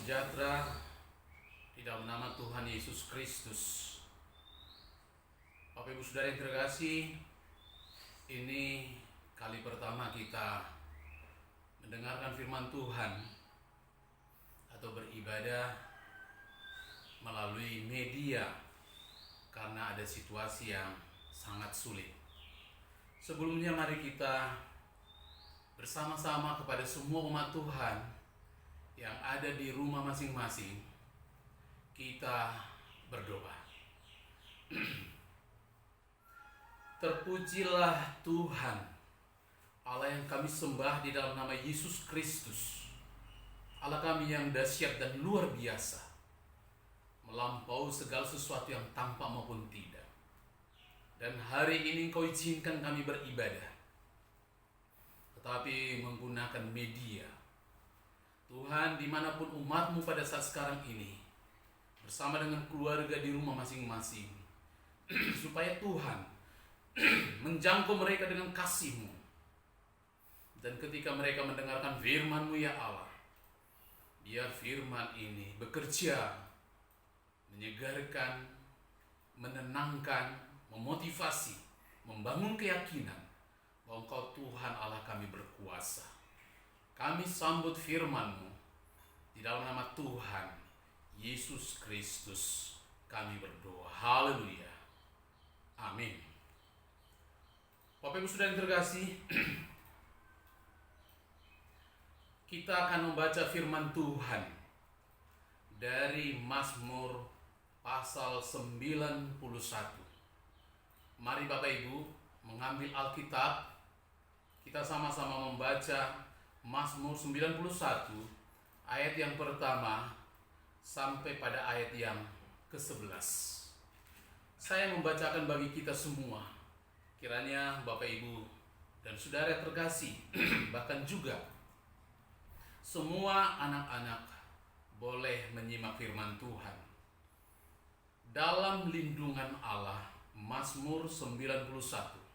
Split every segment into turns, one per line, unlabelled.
sejahtera di dalam nama Tuhan Yesus Kristus. Bapak Ibu Saudara yang terkasih, ini kali pertama kita mendengarkan firman Tuhan atau beribadah melalui media karena ada situasi yang sangat sulit. Sebelumnya mari kita bersama-sama kepada semua umat Tuhan yang ada di rumah masing-masing, kita berdoa. Terpujilah Tuhan, Allah yang kami sembah di dalam nama Yesus Kristus, Allah kami yang dahsyat dan luar biasa, melampaui segala sesuatu yang tampak maupun tidak. Dan hari ini Engkau izinkan kami beribadah, tetapi menggunakan media. Tuhan, dimanapun umat-Mu pada saat sekarang ini, bersama dengan keluarga di rumah masing-masing, supaya Tuhan menjangkau mereka dengan kasih-Mu. Dan ketika mereka mendengarkan firman-Mu ya Allah, biar firman ini bekerja, menyegarkan, menenangkan, memotivasi, membangun keyakinan bahwa Engkau Tuhan Allah kami berkuasa. Kami sambut firman-Mu di dalam nama Tuhan Yesus Kristus kami berdoa. Haleluya. Amin. Bapak Ibu Saudara yang terkasih, kita akan membaca firman Tuhan dari Mazmur pasal 91. Mari Bapak Ibu mengambil Alkitab, kita sama-sama membaca Mazmur 91 ayat yang pertama sampai pada ayat yang ke-11. Saya membacakan bagi kita semua. Kiranya Bapak Ibu dan Saudara terkasih bahkan juga semua anak-anak boleh menyimak firman Tuhan. Dalam lindungan Allah, Mazmur 91.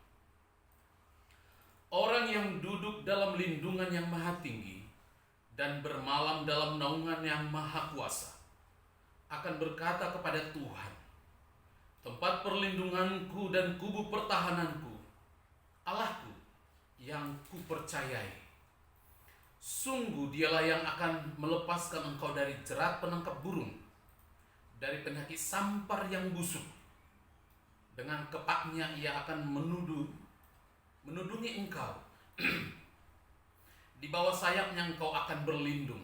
Orang yang duduk dalam lindungan yang maha tinggi dan bermalam dalam naungan yang maha kuasa akan berkata kepada Tuhan, tempat perlindunganku dan kubu pertahananku, Allahku yang kupercayai. Sungguh dialah yang akan melepaskan engkau dari jerat penangkap burung, dari penyakit sampar yang busuk. Dengan kepaknya ia akan menudungi engkau. Di bawah sayapnya engkau akan berlindung.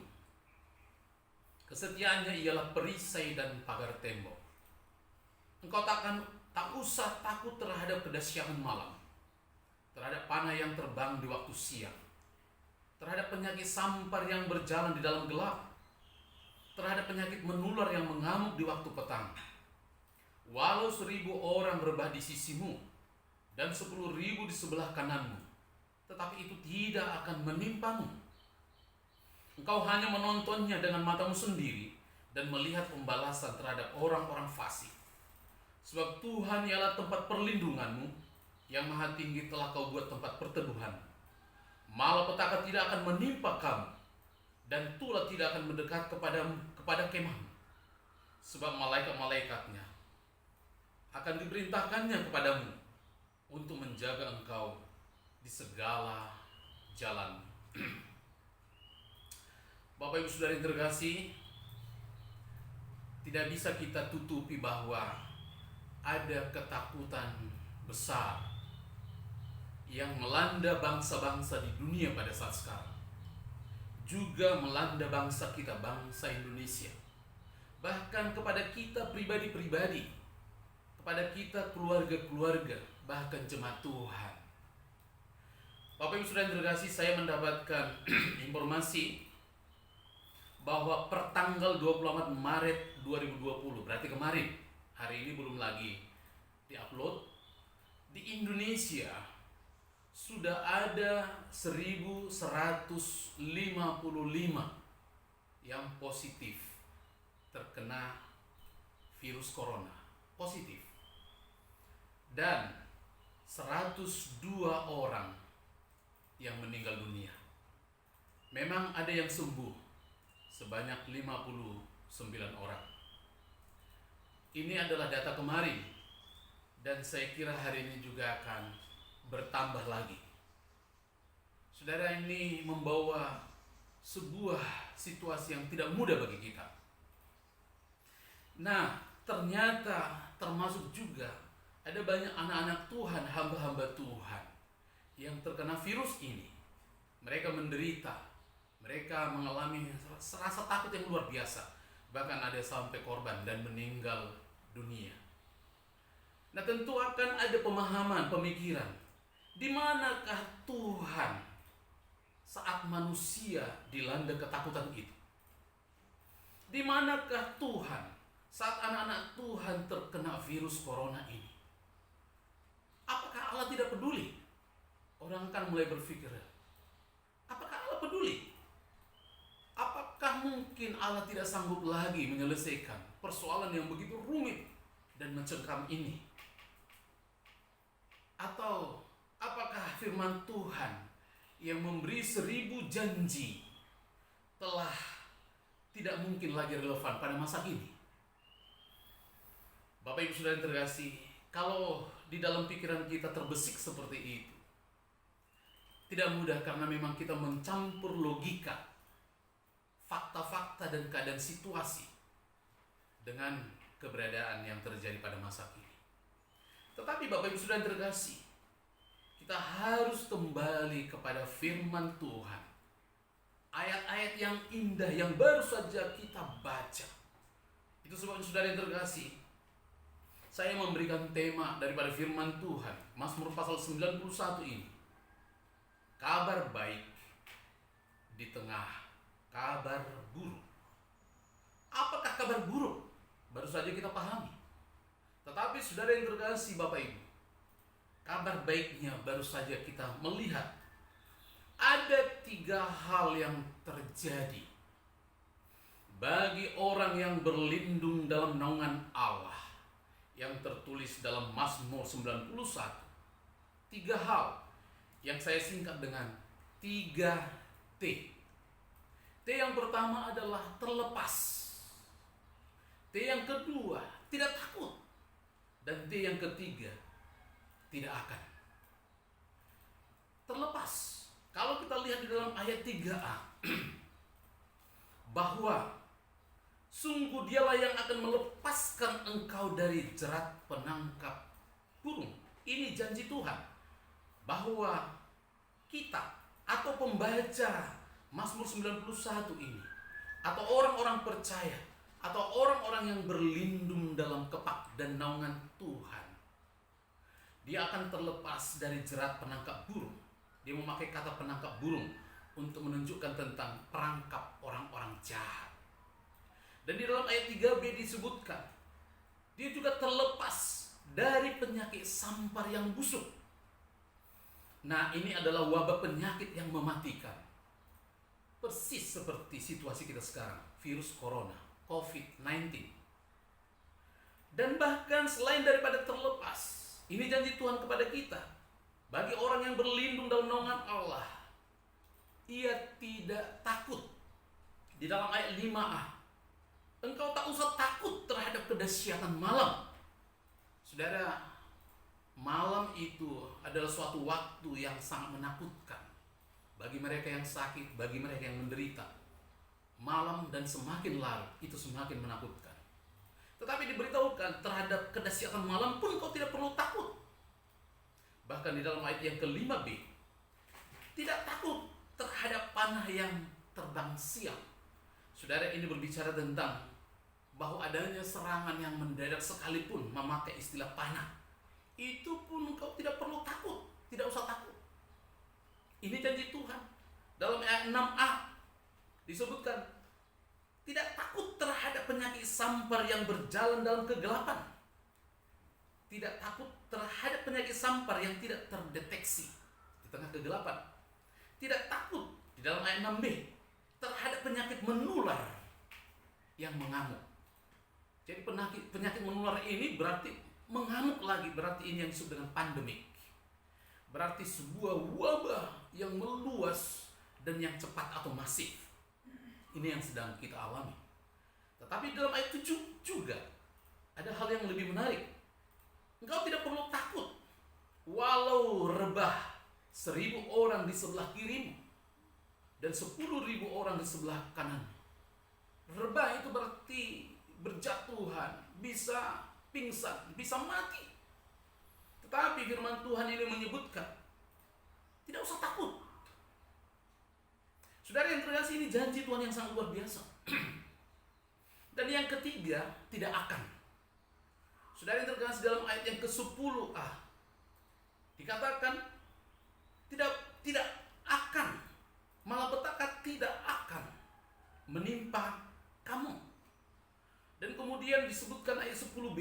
Kesetiaannya ialah perisai dan pagar tembok. Engkau tak usah takut terhadap kedahsyatan malam, terhadap panah yang terbang di waktu siang, terhadap penyakit sampar yang berjalan di dalam gelap, terhadap penyakit menular yang mengamuk di waktu petang. Walau 1.000 orang rebah di sisimu dan 10.000 di sebelah kananmu, tetapi itu tidak akan menimpamu. Engkau hanya menontonnya dengan matamu sendiri dan melihat pembalasan terhadap orang-orang fasik. Sebab Tuhan ialah tempat perlindunganmu, yang maha tinggi telah kau buat tempat perteduhan. Malapetaka tidak akan menimpa kamu, dan tulah tidak akan mendekat kepada kemahmu. Sebab malaikat-malaikatnya akan diperintahkannya kepadamu untuk menjaga engkau di segala jalan. Bapak Ibu Saudara yang terkasih, tidak bisa kita tutupi bahwa ada ketakutan besar yang melanda bangsa-bangsa di dunia pada saat sekarang. Juga melanda bangsa kita, bangsa Indonesia. Bahkan kepada kita pribadi-pribadi, kepada kita keluarga-keluarga, bahkan jemaat Tuhan. Bapak Ibu Saudara yang terkasih, saya mendapatkan informasi bahwa pertanggal 24 Maret 2020, berarti kemarin, hari ini belum lagi diupload, di Indonesia sudah ada 1.155 yang positif terkena virus corona, positif. Dan 102 orang yang meninggal dunia. Memang ada yang sembuh sebanyak 59 orang. Ini adalah data kemarin, dan saya kira hari ini juga akan bertambah lagi. Saudara, ini membawa sebuah situasi yang tidak mudah bagi kita. Nah, ternyata termasuk juga ada banyak anak-anak Tuhan, hamba-hamba Tuhan yang terkena virus ini. Mereka menderita, mereka mengalami rasa takut yang luar biasa. Bahkan ada sampai korban dan meninggal dunia. Nah, tentu akan ada pemahaman, pemikiran. Di manakah Tuhan saat manusia dilanda ketakutan itu? Di manakah Tuhan saat anak-anak Tuhan terkena virus corona ini? Apakah Allah tidak peduli? Orang akan mulai berpikir, apakah Allah peduli? Apakah mungkin Allah tidak sanggup lagi menyelesaikan persoalan yang begitu rumit dan mencengkam ini? Atau apakah firman Tuhan yang memberi 1000 janji telah tidak mungkin lagi relevan pada masa ini? Bapak Ibu Saudara yang terkasih, kalau di dalam pikiran kita terbesik seperti itu, tidak mudah karena memang kita mencampur logika, fakta-fakta dan keadaan situasi dengan keberadaan yang terjadi pada masa ini. Tetapi Bapak Ibu Saudara yang terkasih, kita harus kembali kepada firman Tuhan. Ayat-ayat yang indah yang baru saja kita baca. Itu sebabnya saudara yang terkasih, saya memberikan tema daripada firman Tuhan, Mazmur pasal 91 ini. Kabar baik di tengah kabar buruk. Apakah kabar buruk? Baru saja kita pahami. Tetapi saudara yang terkasih Bapak Ibu, kabar baiknya baru saja kita melihat. Ada 3 hal yang terjadi bagi orang yang berlindung dalam naungan Allah, yang tertulis dalam Mazmur 91. 3 hal yang saya singkat dengan 3T. T yang pertama adalah terlepas. T yang kedua tidak takut. Dan T yang ketiga tidak akan. Terlepas. Kalau kita lihat di dalam ayat 3a, bahwa sungguh dialah yang akan melepaskan engkau dari jerat penangkap burung. Ini janji Tuhan, bahwa kita atau pembaca Mazmur 91 ini, atau orang-orang percaya, atau orang-orang yang berlindung dalam kepak dan naungan Tuhan, dia akan terlepas dari jerat penangkap burung. Dia memakai kata penangkap burung untuk menunjukkan tentang perangkap orang-orang jahat. Dan di dalam ayat 3b disebutkan, dia juga terlepas dari penyakit sampar yang busuk. Nah, ini adalah wabah penyakit yang mematikan. Persis seperti situasi kita sekarang, virus corona, COVID-19. Dan bahkan selain daripada terlepas, ini janji Tuhan kepada kita. Bagi orang yang berlindung dalam naungan Allah, ia tidak takut. Di dalam ayat 5a, engkau tak usah takut terhadap kedahsyatan malam. Saudara, malam itu adalah suatu waktu yang sangat menakutkan bagi mereka yang sakit, bagi mereka yang menderita. Malam dan semakin larut itu semakin menakutkan. Tetapi diberitahukan terhadap kedahsyatan malam pun kau tidak perlu takut. Bahkan di dalam ayat yang ke-5b, tidak takut terhadap panah yang terbang siang. Saudara, ini berbicara tentang bahwa adanya serangan yang mendadak sekalipun memakai istilah panah, itu pun kau tidak perlu takut, tidak usah takut. Ini janji Tuhan. Dalam ayat 6a disebutkan, tidak takut terhadap penyakit sampar yang berjalan dalam kegelapan. Tidak takut terhadap penyakit sampar yang tidak terdeteksi di tengah kegelapan. Tidak takut di dalam ayat 6b terhadap penyakit menular yang mengamuk. Jadi penyakit menular ini berarti mengamuk lagi, berarti ini yang disebut dengan pandemik. Berarti sebuah wabah yang meluas dan yang cepat atau masif. Ini yang sedang kita alami. Tetapi dalam ayat 7 juga ada hal yang lebih menarik. Engkau tidak perlu takut walau rebah 1.000 orang di sebelah kirimu dan 10.000 orang di sebelah kanan. Rebah itu berarti berjatuhan, bisa pingsan, bisa mati. Tetapi firman Tuhan ini menyebutkan tidak usah takut. Saudara yang terkasih, ini janji Tuhan yang sangat luar biasa. Dan yang ketiga, tidak akan. Saudara yang terkasih, dalam ayat yang ke-10a dikatakan tidak akan, malah petaka tidak akan menimpa kamu. Dan kemudian disebutkan ayat 10b,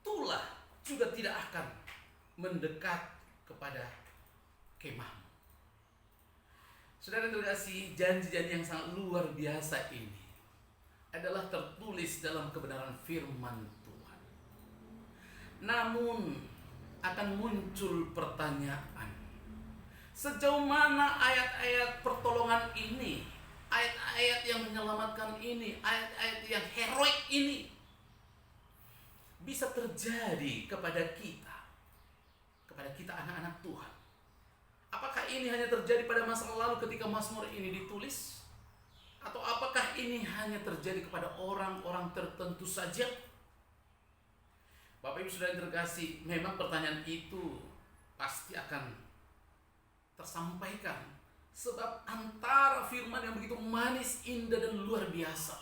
itulah juga tidak akan mendekat kepada kemahmu. Saudara yang terkasih, janji-janji yang sangat luar biasa ini adalah tertulis dalam kebenaran firman Tuhan. Namun akan muncul pertanyaan, sejauh mana ayat-ayat pertolongan ini, ayat-ayat yang menyelamatkan ini, ayat-ayat yang heroik ini bisa terjadi kepada kita anak-anak Tuhan. Apakah ini hanya terjadi pada masa lalu ketika Mazmur ini ditulis? Atau apakah ini hanya terjadi kepada orang-orang tertentu saja? Bapak Ibu Saudara yang terkasih, memang pertanyaan itu pasti akan tersampaikan. Sebab antara firman yang begitu manis, indah, dan luar biasa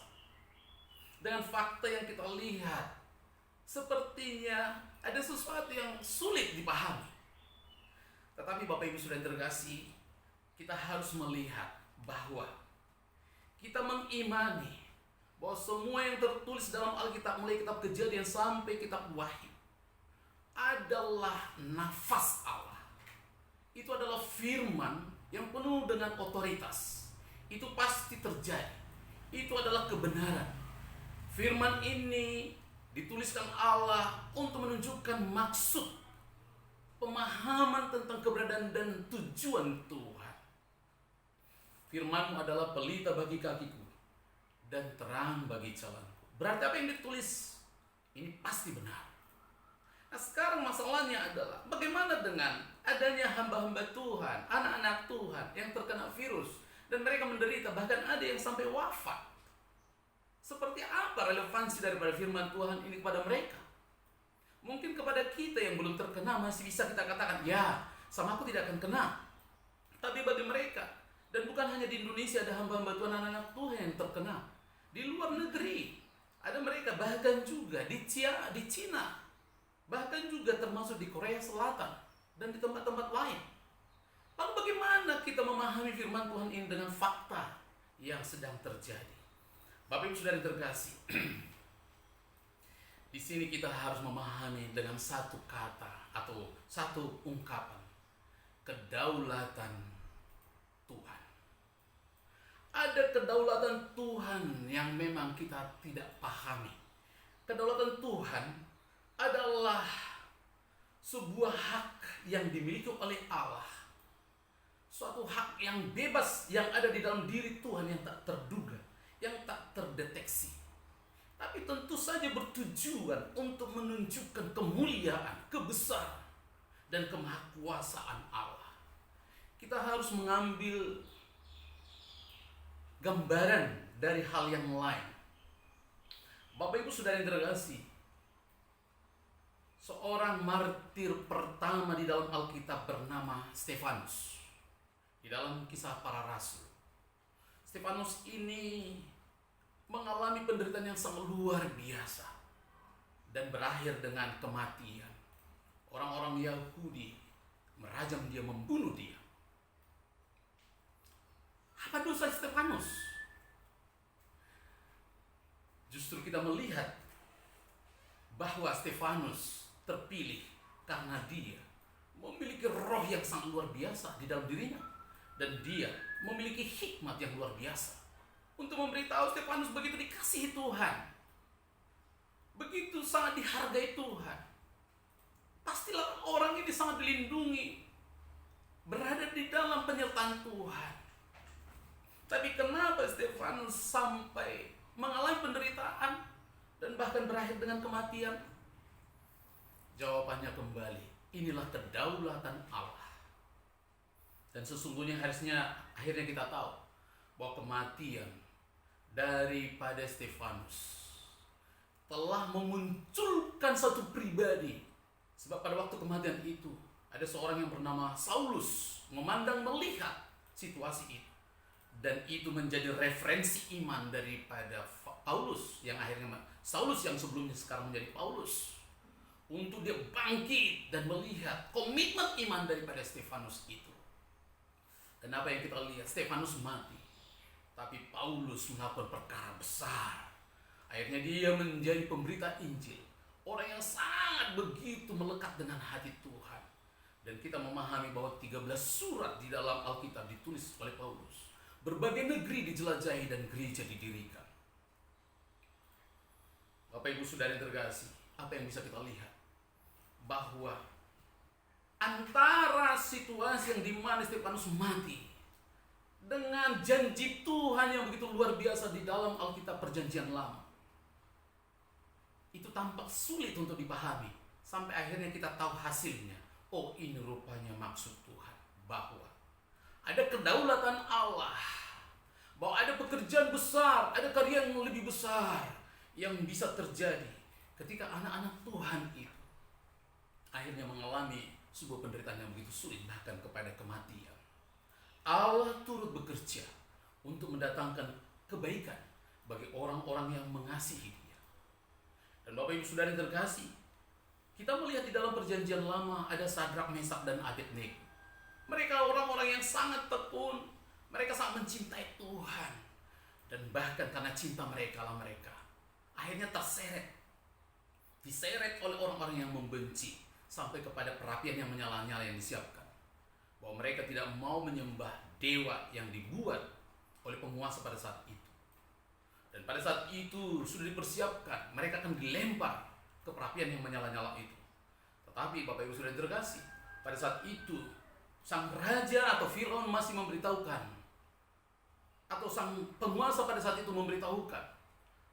dengan fakta yang kita lihat, sepertinya ada sesuatu yang sulit dipahami. Tetapi Bapak Ibu Saudara yang terkasih, kita harus melihat bahwa kita mengimani bahwa semua yang tertulis dalam Alkitab, mulai kitab Kejadian sampai kitab Wahyu, adalah nafas Allah. Itu adalah firman yang penuh dengan otoritas. Itu pasti terjadi. Itu adalah kebenaran. Firman ini dituliskan Allah untuk menunjukkan maksud, pemahaman tentang keberadaan dan tujuan Tuhan. Firman-Mu adalah pelita bagi kakiku dan terang bagi jalanku. Berarti apa yang ditulis ini pasti benar. Nah, sekarang masalahnya adalah bagaimana dengan adanya hamba-hamba Tuhan, anak-anak Tuhan yang terkena virus dan mereka menderita, bahkan ada yang sampai wafat. Seperti apa relevansi daripada firman Tuhan ini kepada mereka? Mungkin kepada kita yang belum terkena masih bisa kita katakan, ya, sama aku tidak akan kena. Tapi bagi mereka, dan bukan hanya di Indonesia ada hamba-hamba Tuhan, anak-anak Tuhan yang terkena. Di luar negeri ada mereka, bahkan juga di Cina, bahkan juga termasuk di Korea Selatan dan di tempat-tempat lain. Lalu bagaimana kita memahami firman Tuhan ini dengan fakta yang sedang terjadi? Bapak Ibu Saudara yang terkasih, di sini kita harus memahami dengan satu kata atau satu ungkapan, kedaulatan Tuhan. Ada kedaulatan Tuhan yang memang kita tidak pahami. Kedaulatan Tuhan adalah sebuah hak yang dimiliki oleh Allah. Suatu hak yang bebas yang ada di dalam diri Tuhan yang tak terduga, yang tak terdeteksi. Tapi tentu saja bertujuan untuk menunjukkan kemuliaan, kebesaran, dan kemahakuasaan Allah. Kita harus mengambil gambaran dari hal yang lain. Bapak Ibu Saudara yang terkasih, seorang martir pertama di dalam Alkitab bernama Stefanus. Di dalam Kisah Para Rasul, Stefanus ini mengalami penderitaan yang sangat luar biasa dan berakhir dengan kematian. Orang-orang Yahudi merajam dia, membunuh dia. Apa dosa Stefanus? Justru kita melihat bahwa Stefanus terpilih karena dia memiliki roh yang sangat luar biasa di dalam dirinya, dan dia memiliki hikmat yang luar biasa untuk memberitahu. Stefanus begitu dikasihi Tuhan, begitu sangat dihargai Tuhan. Pastilah orang ini sangat dilindungi, berada di dalam penyertaan Tuhan. Tapi kenapa Stefanus sampai mengalami penderitaan dan bahkan berakhir dengan kematian? Jawabannya kembali, inilah kedaulatan Allah. Dan sesungguhnya akhirnya kita tahu bahwa kematian daripada Stefanus telah memunculkan satu pribadi. Sebab pada waktu kematian itu ada seorang yang bernama Saulus memandang melihat situasi itu, dan itu menjadi referensi iman daripada Paulus yang akhirnya Saulus yang sebelumnya sekarang menjadi Paulus, untuk dia bangkit dan melihat komitmen iman daripada Stefanus itu. Dan apa yang kita lihat, Stefanus mati, tapi Paulus melakukan perkara besar. Akhirnya dia menjadi pemberita Injil, orang yang sangat begitu melekat dengan hati Tuhan. Dan kita memahami bahwa 13 surat di dalam Alkitab ditulis oleh Paulus. Berbagai negeri dijelajahi dan gereja didirikan. Bapak Ibu Saudara yang terkasih, apa yang bisa kita lihat? Bahwa antara situasi yang dimana Stefanus mati dengan janji Tuhan yang begitu luar biasa di dalam Alkitab Perjanjian Lama, itu tampak sulit untuk dipahami. Sampai akhirnya kita tahu hasilnya. Oh, ini rupanya maksud Tuhan, bahwa ada kedaulatan Allah, bahwa ada pekerjaan besar, ada karya yang lebih besar yang bisa terjadi ketika anak-anak Tuhan itu akhirnya mengalami sebuah penderitaan yang begitu sulit, bahkan kepada kematian. Allah turut bekerja untuk mendatangkan kebaikan bagi orang-orang yang mengasihi Dia. Dan Bapak Ibu Saudara yang terkasih, kita melihat di dalam Perjanjian Lama ada Sadrak, Mesak, dan Abednego. Mereka orang-orang yang sangat tekun, mereka sangat mencintai Tuhan, dan bahkan karena cinta mereka akhirnya diseret oleh orang-orang yang membenci, sampai kepada perapian yang menyala-nyala yang disiapkan. Bahwa mereka tidak mau menyembah dewa yang dibuat oleh penguasa pada saat itu. Dan pada saat itu sudah dipersiapkan, mereka akan dilempar ke perapian yang menyala-nyala itu. Tetapi Bapak Ibu Saudara yang terkasih, pada saat itu sang raja atau Firaun masih memberitahukan, atau sang penguasa pada saat itu memberitahukan,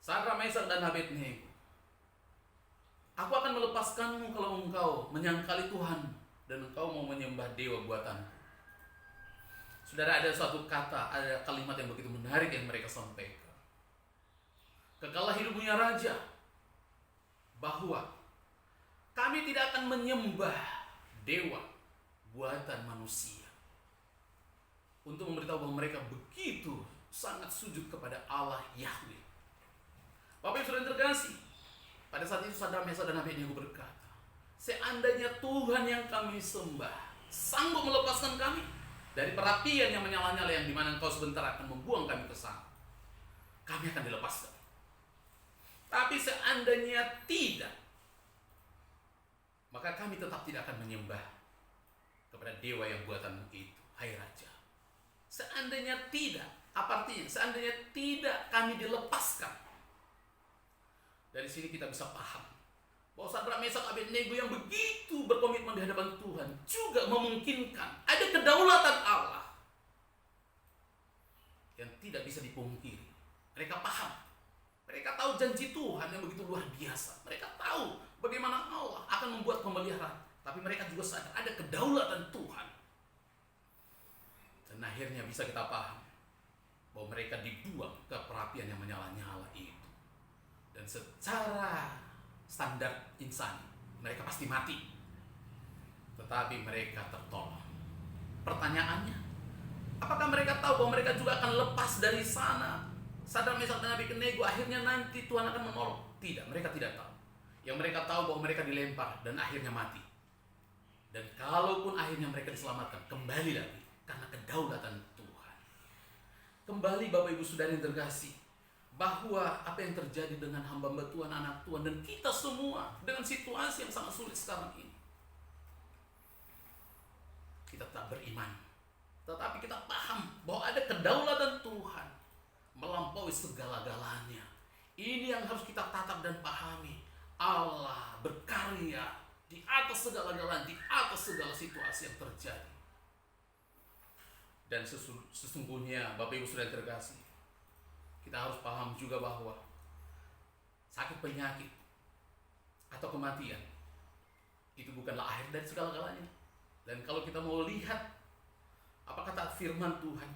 Sadrak, Mesak, dan Abednego, aku akan melepaskanmu kalau engkau menyangkali Tuhan dan engkau mau menyembah dewa buatanku. Saudara, ada suatu kata, ada kalimat yang begitu menarik yang mereka sampaikan. Kekalah hidupnya raja, bahwa kami tidak akan menyembah dewa buatan manusia. Untuk memberitahu bahwa mereka begitu sangat sujud kepada Allah Yahweh. Bapak Ibu Saudara yang terkasih, pada saat itu Sadrak, Mesak, dan Abednego berkata, seandainya Tuhan yang kami sembah sanggup melepaskan kami dari perapian yang menyala-nyala yang dimana engkau sebentar akan membuang kami ke sana, kami akan dilepaskan. Tapi seandainya tidak, maka kami tetap tidak akan menyembah kepada dewa yang buatanmu itu, hai Raja. Seandainya tidak, apa artinya? Seandainya tidak kami dilepaskan. Dari sini kita bisa paham bahwa Sadrak, Mesak, Abednego yang begitu berkomitmen di hadapan Tuhan juga memungkinkan ada kedaulatan Allah yang tidak bisa dipungkiri. Mereka paham, mereka tahu janji Tuhan yang begitu luar biasa. Mereka tahu bagaimana Allah akan membuat pemeliharaan, tapi mereka juga sadar ada kedaulatan Tuhan. Dan akhirnya bisa kita paham bahwa mereka dibuang ke perapian yang menyala-nyala itu. Dan secara standar insani, mereka pasti mati. Tetapi mereka tertolong. Pertanyaannya, apakah mereka tahu bahwa mereka juga akan lepas dari sana? Sadrak, Mesak, dan Abednego akhirnya nanti Tuhan akan menolong? Tidak, mereka tidak tahu. Yang mereka tahu bahwa mereka dilempar dan akhirnya mati. Dan kalaupun akhirnya mereka diselamatkan, kembali lagi karena kedaulatan Tuhan. Kembali Bapak Ibu Saudara yang terkasih, bahwa apa yang terjadi dengan hamba-hamba Tuhan, anak Tuhan, dan kita semua dengan situasi yang sangat sulit sekarang ini, kita tak beriman, tetapi kita paham bahwa ada kedaulatan Tuhan melampaui segala-galanya. Ini yang harus kita tatap dan pahami. Allah berkarya di atas segala-galanya, di atas segala situasi yang terjadi. Dan sesungguhnya Bapak Ibu Saudara terkasih, kita harus paham juga bahwa sakit penyakit atau kematian itu bukanlah akhir dari segala-galanya. Dan kalau kita mau lihat apa kata firman Tuhan,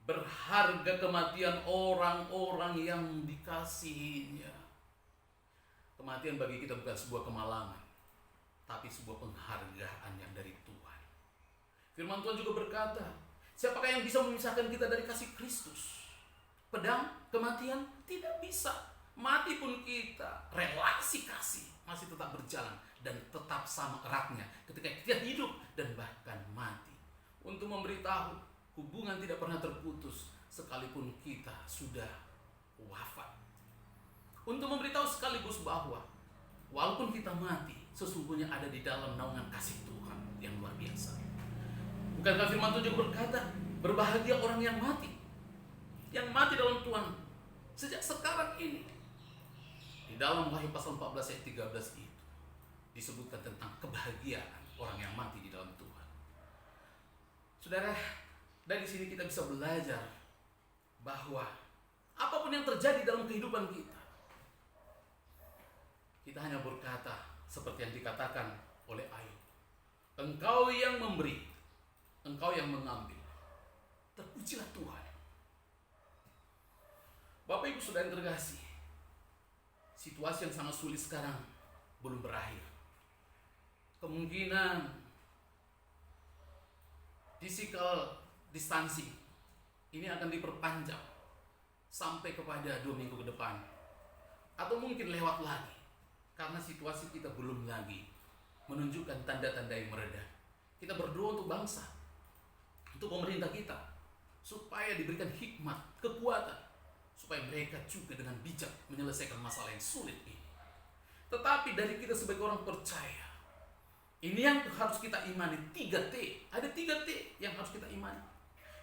berharga kematian orang-orang yang dikasihinya. Kematian bagi kita bukan sebuah kemalangan, tapi sebuah penghargaan yang dari Tuhan. Firman Tuhan juga berkata, siapakah yang bisa memisahkan kita dari kasih Kristus? Pedang, kematian? Tidak bisa. Mati pun kita, relasi kasih masih tetap berjalan dan tetap sama eratnya ketika kita hidup dan bahkan mati. Untuk memberitahu hubungan tidak pernah terputus sekalipun kita sudah wafat. Untuk memberitahu sekaligus bahwa walaupun kita mati, sesungguhnya ada di dalam naungan kasih Tuhan yang luar biasa. Bukankah firman Tuhan juga berkata, berbahagia orang yang mati dalam Tuhan sejak sekarang ini. Di dalam Wahyu pasal 14 ayat 13 itu disebutkan tentang kebahagiaan orang yang mati di dalam Tuhan. Saudara, dari sini kita bisa belajar bahwa apapun yang terjadi dalam kehidupan kita, kita hanya berkata seperti yang dikatakan oleh Ayub, Engkau yang memberi, Engkau yang mengambil, terpujilah Tuhan. Bapak Ibu Saudara yang terkasih, situasi yang sangat sulit sekarang belum berakhir. Kemungkinan physical distancing ini akan diperpanjang sampai kepada 2 minggu ke depan, atau mungkin lewat lagi, karena situasi kita belum lagi menunjukkan tanda-tanda yang mereda. Kita berdoa untuk bangsa, untuk pemerintah kita, supaya diberikan hikmat, kekuatan, supaya mereka juga dengan bijak menyelesaikan masalah yang sulit ini. Tetapi dari kita sebagai orang percaya, ini yang harus kita imani, 3T. Ada 3T yang harus kita imani.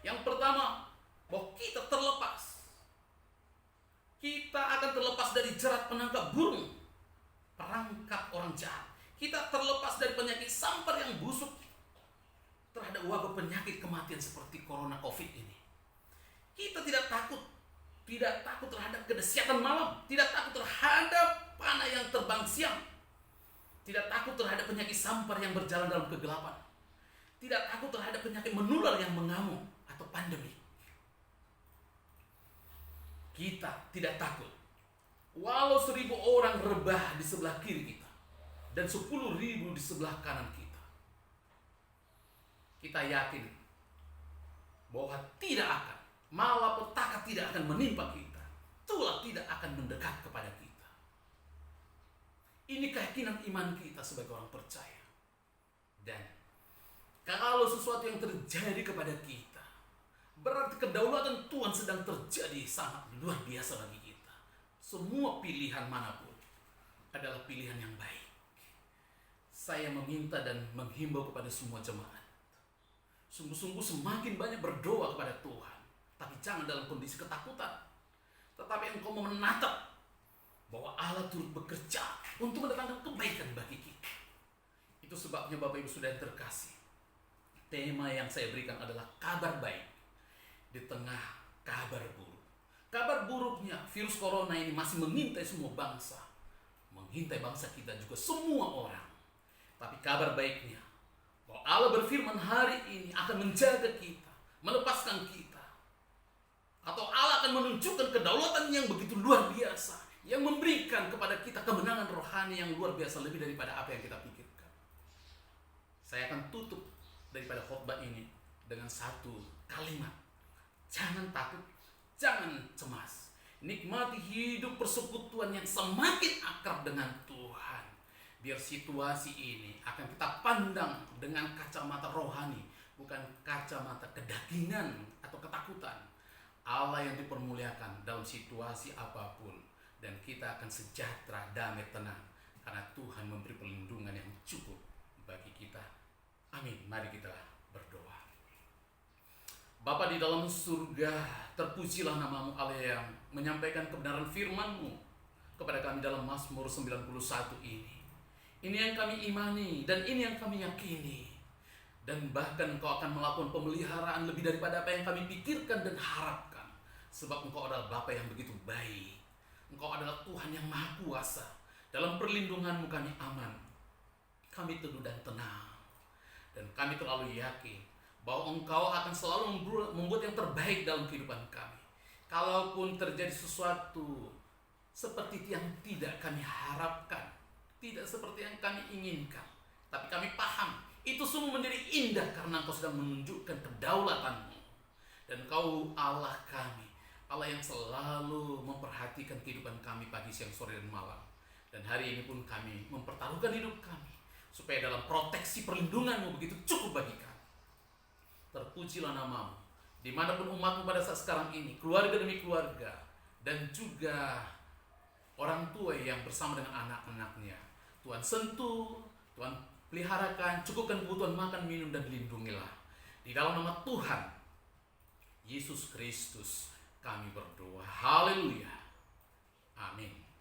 Yang pertama, bahwa kita terlepas. Kita akan terlepas dari jerat penangkap burung, perangkap orang jahat. Kita terlepas dari penyakit sampar yang busuk, terhadap wabah penyakit kematian seperti corona COVID ini. Kita tidak takut terhadap kedahsyatan malam, tidak takut terhadap panah yang terbang siang, tidak takut terhadap penyakit sampar yang berjalan dalam kegelapan, tidak takut terhadap penyakit menular yang mengamuk atau pandemi. Kita tidak takut walau 1.000 orang rebah di sebelah kiri kita dan 10.000 di sebelah kanan kita. Kita yakin bahwa tidak akan, malapetaka tidak akan menimpa kita, tulah tidak akan mendekat kepada kita. Ini keyakinan iman kita sebagai orang percaya. Dan kalau sesuatu yang terjadi kepada kita, berarti kedaulatan Tuhan sedang terjadi sangat luar biasa bagi kita. Semua pilihan manapun adalah pilihan yang baik. Saya meminta dan menghimbau kepada semua jemaat, sungguh-sungguh semakin banyak berdoa kepada Tuhan, tapi jangan dalam kondisi ketakutan, tetapi engkau menatap bahwa Allah turut bekerja untuk mendatangkan kebaikan bagi kita. Itu sebabnya Bapak Ibu Saudara yang terkasih, tema yang saya berikan adalah kabar baik di tengah kabar buruk. Kabar buruknya virus corona ini masih mengintai semua bangsa, mengintai bangsa kita juga, semua orang. Tapi kabar baiknya bahwa Allah berfirman hari ini akan menjaga kita, melepaskan kita, atau Allah akan menunjukkan kedaulatan yang begitu luar biasa, yang memberikan kepada kita kemenangan rohani yang luar biasa lebih daripada apa yang kita pikirkan. Saya akan tutup daripada khotbah ini dengan satu kalimat: jangan takut, jangan cemas. Nikmati hidup persekutuan yang semakin akrab dengan Tuhan. Biar situasi ini akan kita pandang dengan kacamata rohani, bukan kacamata kedagingan atau ketakutan. Allah yang dipermuliakan dalam situasi apapun, dan kita akan sejahtera, damai, tenang, karena Tuhan memberi perlindungan yang cukup bagi kita. Amin. Mari kita berdoa. Bapa di dalam surga, terpujilah namamu Allah yang menyampaikan kebenaran firman-Mu kepada kami dalam Mazmur 91 ini. Ini yang kami imani dan ini yang kami yakini. Dan bahkan Engkau akan melakukan pemeliharaan lebih daripada apa yang kami pikirkan dan harapkan. Sebab Engkau adalah Bapa yang begitu baik. Engkau adalah Tuhan yang Maha Kuasa. Dalam perlindungan-Mu kami aman. Kami teduh dan tenang. Dan kami terlalu yakin bahwa Engkau akan selalu membuat yang terbaik dalam kehidupan kami. Kalaupun terjadi sesuatu seperti yang tidak kami harapkan, tidak seperti yang kami inginkan, tapi kami paham itu semua menjadi indah karena Engkau sedang menunjukkan kedaulatan-Mu. Dan Engkau Allah kami, Allah yang selalu memperhatikan kehidupan kami pagi, siang, sore, dan malam. Dan hari ini pun kami mempertaruhkan hidup kami supaya dalam proteksi perlindungan-Mu begitu cukup bagi kami. Terpujilah nama-Mu dimanapun umat-Mu pada saat sekarang ini, keluarga demi keluarga, dan juga orang tua yang bersama dengan anak-anaknya. Tuhan sentuh, Tuhan peliharakan, cukupkan kebutuhan makan, minum, dan lindungilah. Di dalam nama Tuhan Yesus Kristus kami berdoa. Haleluya. Amin.